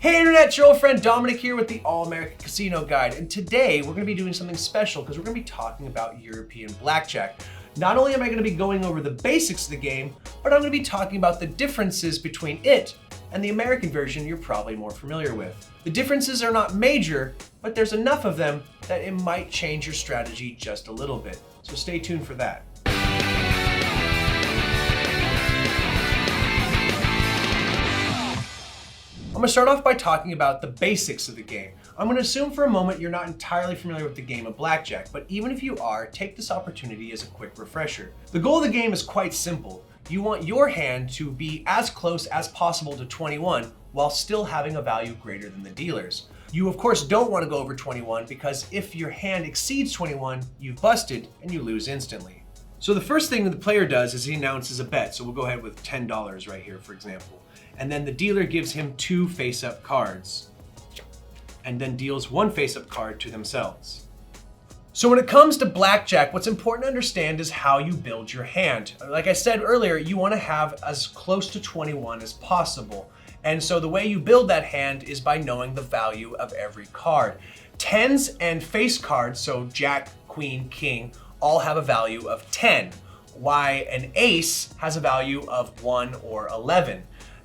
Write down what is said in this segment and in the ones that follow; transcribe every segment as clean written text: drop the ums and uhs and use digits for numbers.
Hey Internet, it's your old friend Dominic here with the All-American Casino Guide, and today we're going to be doing something special because we're going to be talking about European Blackjack. Not only am I going to be going over the basics of the game, but I'm going to be talking about the differences between it and the American version you're probably more familiar with. The differences are not major, but there's enough of them that it might change your strategy just a little bit. So stay tuned for that. I'm going to start off by talking about the basics of the game. I'm going to assume for a moment you're not entirely familiar with the game of blackjack, but even if you are, take this opportunity as a quick refresher. The goal of the game is quite simple. You want your hand to be as close as possible to 21 while still having a value greater than the dealer's. You of course don't want to go over 21 because if your hand exceeds 21, you've busted and you lose instantly. So the first thing that the player does is he announces a bet. So we'll go ahead with $10 right here, for example. And then the dealer gives him 2 face-up cards and then deals 1 face-up card to themselves. So when it comes to blackjack, what's important to understand is how you build your hand. Like I said earlier, you want to have as close to 21 as possible. And so the way you build that hand is by knowing the value of every card. Tens and face cards, so Jack, Queen, King, all have a value of 10. Why an ace has a value of 1 or 11.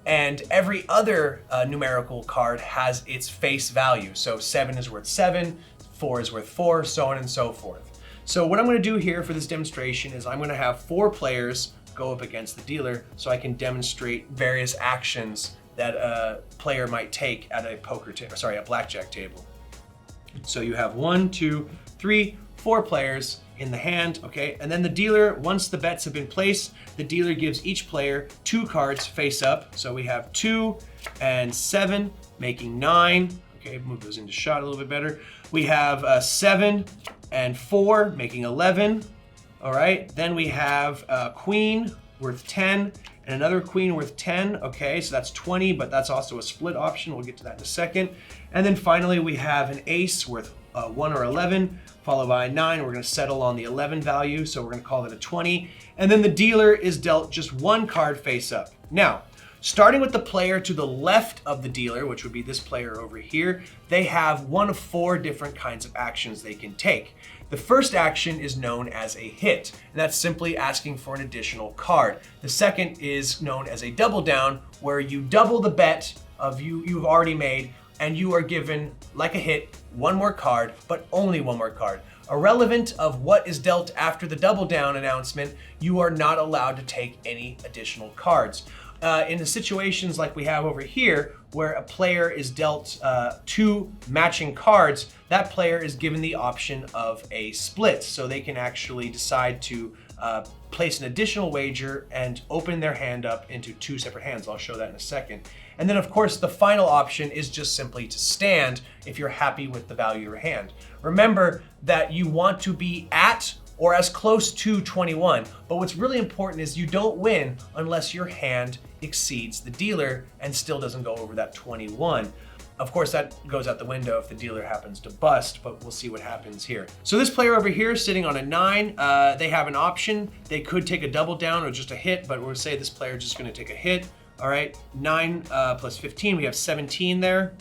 And every other numerical card has its face value. So 7 is worth 7, 4 is worth 4, so on and so forth. So what I'm going to do here for this demonstration is I'm going to have 4 players go up against the dealer so I can demonstrate various actions that a player might take at a a blackjack table. So you have 1, 2, 3, 4 players in the hand, okay? And then the dealer, once the bets have been placed, the dealer gives each player 2 cards face up. So we have 2 and 7, making 9. Okay, move those into shot a little bit better. We have 7 and 4, making 11. All right, then we have a queen worth 10 and another queen worth 10. Okay, so that's 20, but that's also a split option. We'll get to that in a second. And then finally, we have an ace worth 1 or 11, followed by 9. We're going to settle on the 11 value, so we're going to call it a 20. And then the dealer is dealt just 1 card face up. Now, starting with the player to the left of the dealer, which would be this player over here, they have one of 4 different kinds of actions they can take. The first action is known as a hit, and that's simply asking for an additional card. The second is known as a double down, where you double the bet of you've already made, and you are given, like a hit, 1 more card, but only 1 more card. Irrelevant of what is dealt after the double down announcement, you are not allowed to take any additional cards. In the situations like we have over here, where a player is dealt 2 matching cards, that player is given the option of a split. So they can actually decide to place an additional wager and open their hand up into 2 separate hands. I'll show that in a second. And then of course, the final option is just simply to stand if you're happy with the value of your hand. Remember that you want to be at or as close to 21. But what's really important is you don't win unless your hand exceeds the dealer and still doesn't go over that 21. Of course, that goes out the window if the dealer happens to bust, but we'll see what happens here. So this player over here sitting on a 9, they have an option. They could take a double down or just a hit, but we'll say this player is just gonna take a hit. All right, 9 plus 15, we have 17 there.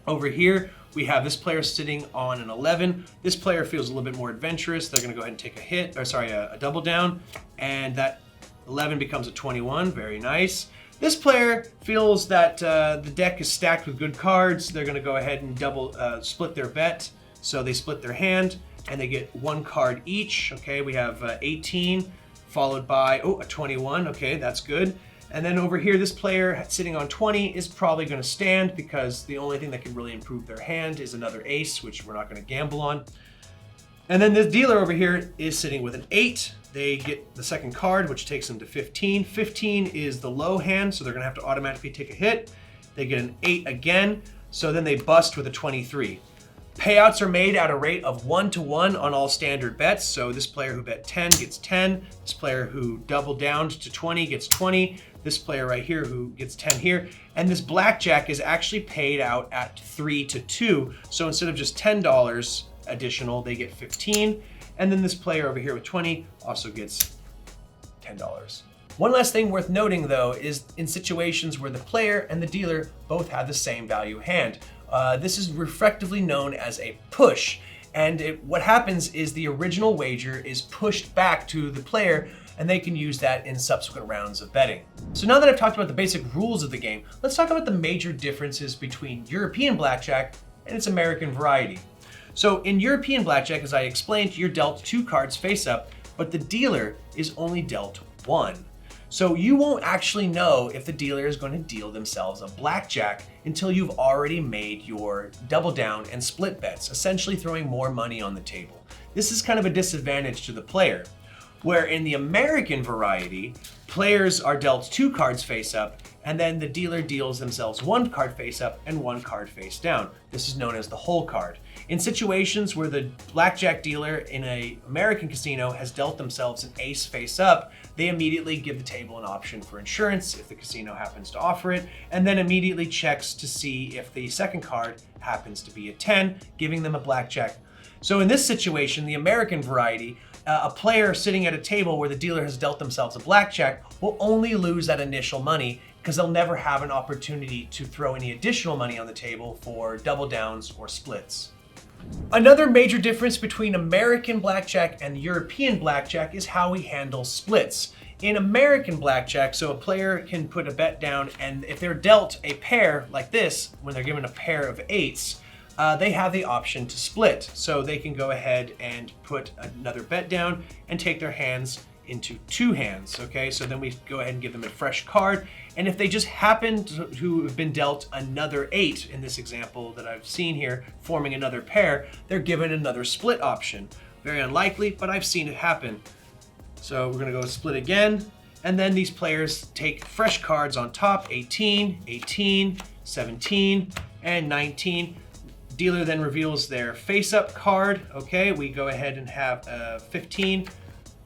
Over here, we have this player sitting on an 11. This player feels a little bit more adventurous. They're gonna go ahead and take a hit, or sorry, a double down, and that 11 becomes a 21, very nice. This player feels that the deck is stacked with good cards. They're gonna go ahead and split their bet. So they split their hand and they get 1 card each. Okay, we have 18 followed by, a 21, okay, that's good. And then over here, this player sitting on 20 is probably gonna stand because the only thing that can really improve their hand is another ace, which we're not gonna gamble on. And then this dealer over here is sitting with an 8. They get the second card, which takes them to 15. 15 is the low hand, so they're gonna have to automatically take a hit. They get an 8 again, so then they bust with a 23. Payouts are made at a rate of 1-to-1 on all standard bets. So this player who bet 10 gets 10. This player who doubled down to 20 gets 20. This player right here who gets 10 here. And this blackjack is actually paid out at 3-to-2. So instead of just $10 additional, they get 15. And then this player over here with 20 also gets $10. One last thing worth noting though is in situations where the player and the dealer both have the same value hand. This is reflectively known as a push, and what happens is the original wager is pushed back to the player and they can use that in subsequent rounds of betting. So now that I've talked about the basic rules of the game, let's talk about the major differences between European Blackjack and its American variety. So in European Blackjack, as I explained, you're dealt 2 cards face up, but the dealer is only dealt 1. So you won't actually know if the dealer is going to deal themselves a blackjack until you've already made your double down and split bets, essentially throwing more money on the table. This is kind of a disadvantage to the player, where in the American variety, players are dealt 2 cards face up, and then the dealer deals themselves 1 card face up and 1 card face down. This is known as the whole card. In situations where the blackjack dealer in an American casino has dealt themselves an ace face up, they immediately give the table an option for insurance if the casino happens to offer it, and then immediately checks to see if the second card happens to be a 10, giving them a blackjack. So in this situation, the American variety, a player sitting at a table where the dealer has dealt themselves a blackjack will only lose that initial money because they'll never have an opportunity to throw any additional money on the table for double downs or splits. Another major difference between American Blackjack and European Blackjack is how we handle splits. In American Blackjack, so a player can put a bet down, and if they're dealt a pair like this, when they're given a pair of 8s, they have the option to split. So they can go ahead and put another bet down and take their hands into 2 hands, okay? So then we go ahead and give them a fresh card. And if they just happen to have been dealt another 8, in this example that I've seen here, forming another pair, they're given another split option. Very unlikely, but I've seen it happen. So we're gonna go split again. And then these players take fresh cards on top, 18, 18, 17, and 19. Dealer then reveals their face-up card. Okay, we go ahead and have 15,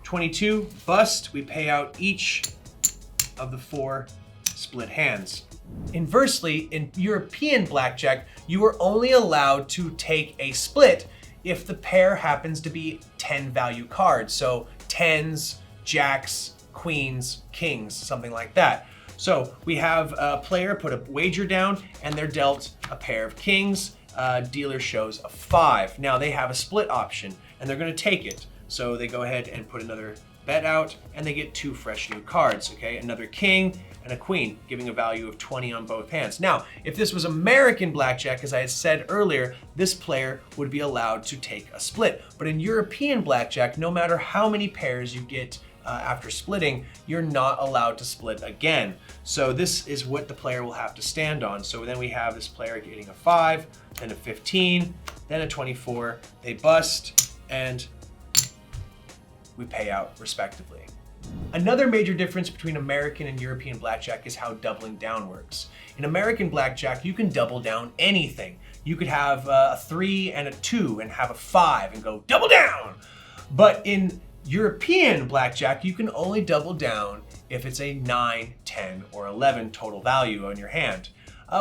22, bust. We pay out each of the 4 split hands. Inversely, in European Blackjack, you are only allowed to take a split if the pair happens to be 10 value cards. So 10s, jacks, queens, kings, something like that. So we have a player put a wager down and they're dealt a pair of kings. Dealer shows a 5. Now they have a split option and they're going to take it. So they go ahead and put another bet out and they get 2 fresh new cards, okay? Another king and a queen, giving a value of 20 on both hands. Now, if this was American Blackjack, as I had said earlier, this player would be allowed to take a split. But in European Blackjack, no matter how many pairs you get after splitting, you're not allowed to split again. So this is what the player will have to stand on. So then we have this player getting a 5, then a 15, then a 24. They bust and we pay out respectively. Another major difference between American and European Blackjack is how doubling down works. In American Blackjack, you can double down anything. You could have a 3 and a 2 and have a 5 and go double down. But in European Blackjack, you can only double down if it's a 9, 10, or 11 total value on your hand,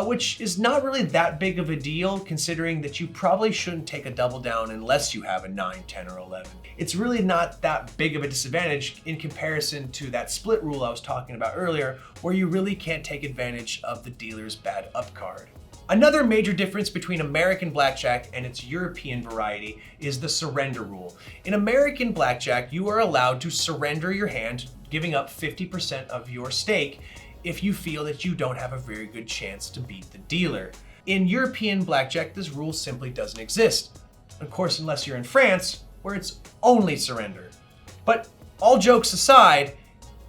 which is not really that big of a deal considering that you probably shouldn't take a double down unless you have a 9, 10, or 11. It's really not that big of a disadvantage in comparison to that split rule I was talking about earlier, where you really can't take advantage of the dealer's bad up card. Another major difference between American Blackjack and its European variety is the surrender rule. In American Blackjack, you are allowed to surrender your hand, giving up 50% of your stake if you feel that you don't have a very good chance to beat the dealer. In European Blackjack, this rule simply doesn't exist. Of course, unless you're in France, where it's only surrender. But all jokes aside,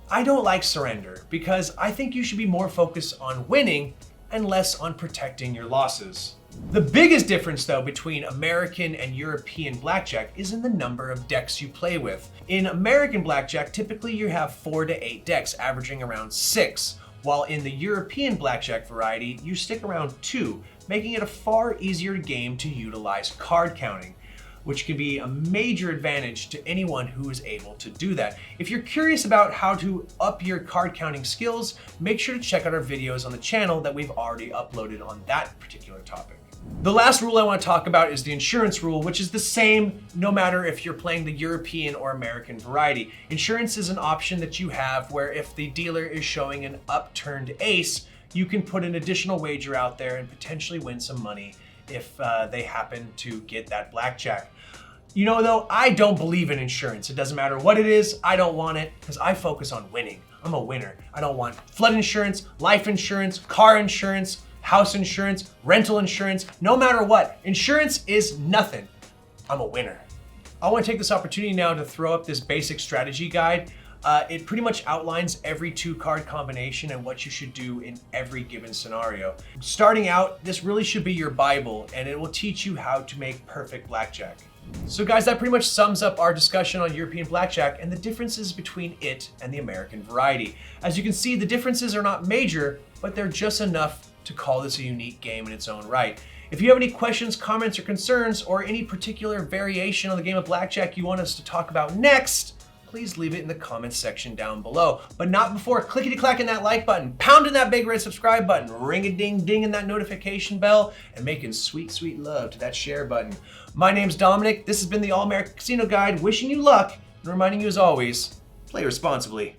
I don't like surrender because I think you should be more focused on winning and less on protecting your losses. The biggest difference though between American and European Blackjack is in the number of decks you play with. In American Blackjack, typically you have 4 to 8 decks, averaging around 6, while in the European Blackjack variety, you stick around 2, making it a far easier game to utilize card counting, which can be a major advantage to anyone who is able to do that. If you're curious about how to up your card counting skills, make sure to check out our videos on the channel that we've already uploaded on that particular topic. The last rule I want to talk about is the insurance rule, which is the same no matter if you're playing the European or American variety. Insurance is an option that you have where if the dealer is showing an upturned ace, you can put an additional wager out there and potentially win some money if they happen to get that blackjack. You know though, I don't believe in insurance. It doesn't matter what it is, I don't want it because I focus on winning. I'm a winner. I don't want flood insurance, life insurance, car insurance, house insurance, rental insurance, no matter what. Insurance is nothing. I'm a winner. I want to take this opportunity now to throw up this basic strategy guide. It pretty much outlines every 2-card combination and what you should do in every given scenario. Starting out, this really should be your Bible and it will teach you how to make perfect blackjack. So guys, that pretty much sums up our discussion on European Blackjack and the differences between it and the American variety. As you can see, the differences are not major, but they're just enough to call this a unique game in its own right. If you have any questions, comments, or concerns, or any particular variation on the game of blackjack you want us to talk about next, please leave it in the comments section down below. But not before clickety-clacking that like button, pounding that big red subscribe button, ring-a-ding-ding that notification bell, and making sweet, sweet love to that share button. My name's Dominic. This has been the All-American Casino Guide, wishing you luck and reminding you as always, play responsibly.